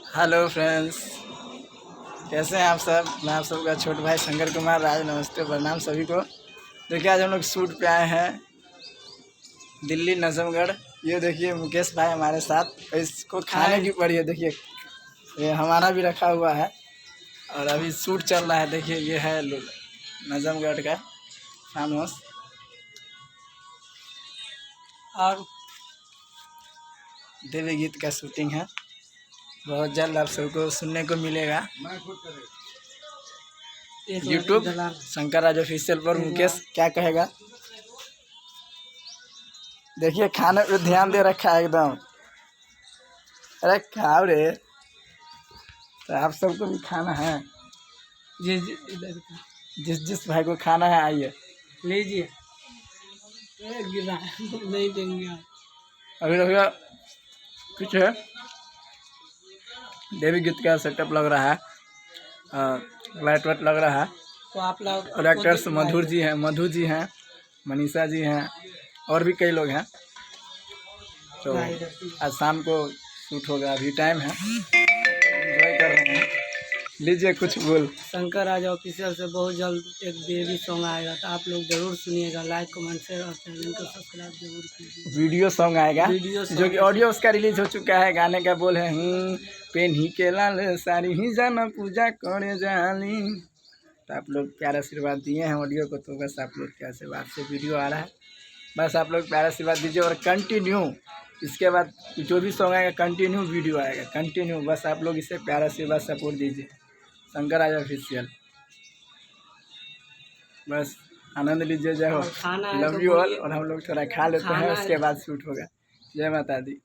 Hello friends, कैसे हैं आप सब। मैं आप सबका छोटा भाई शंकर कुमार राज। नमस्ते, प्रणाम सभी को। देखिए आज हम लोग शूट पे आए हैं दिल्ली नजमगढ़। ये देखिए मुकेश भाई हमारे साथ। इसको खाने की पड़ी है। देखिए ये हमारा भी रखा हुआ है और अभी शूट चल रहा है। देखिए ये है नजमगढ़ का फार्म हाउस और देवी गीत का शूटिंग है। बहुत जल्द आप सबको सुनने को मिलेगा यूट्यूब शंकर राज ऑफिशियल पर। मुकेश क्या कहेगा? देखिए खाने पे ध्यान दे रखा है एकदम। अरे खाओ रे, तो आप सबको भी खाना है। जिस जिस भाई को खाना है आइए लीजिए। नहीं देंगे अभी देखिए कुछ है देवी गीत का सेटअप लग रहा है, लाइट वाइट लग रहा है। तो आप लोग एक्टर्स मधु जी हैं, मनीषा जी हैं और भी कई लोग हैं। तो आज शाम को शूट होगा, अभी टाइम है, एंजॉय कर रहे हैं। लीजिए कुछ बोल। शंकर राज ऑफिशियल से बहुत जल्द एक बेबी सॉन्ग आएगा, तो आप लोग जरूर सुनिएगा। लाइक कमेंट शेयर और चैनल को सब्सक्राइब जरूर कीजिए। वीडियो सॉन्ग आएगा, जो कि ऑडियो उसका रिलीज हो चुका है। गाने का बोल है पेन ही के लाल सारी ही जाना पूजा करे जाली। तो आप लोग प्यार आशीर्वाद दिए हैं ऑडियो को, तो बस आप लोग के आशीर्वाद से वीडियो आ रहा है। बस आप लोग प्यार आशीर्वाद दीजिए और कंटिन्यू इसके बाद जो भी सॉन्ग आएगा कंटिन्यू वीडियो आएगा, कंटिन्यू। बस आप लोग इसे प्यार आशीर्वाद सपोर्ट दीजिए। शंकर राज ऑफिशियल। बस आनंद लीजिए। जय हो, लव यू ऑल। और हम लोग थोड़ा खा लेते हैं, उसके बाद शूट होगा। जय माता दी।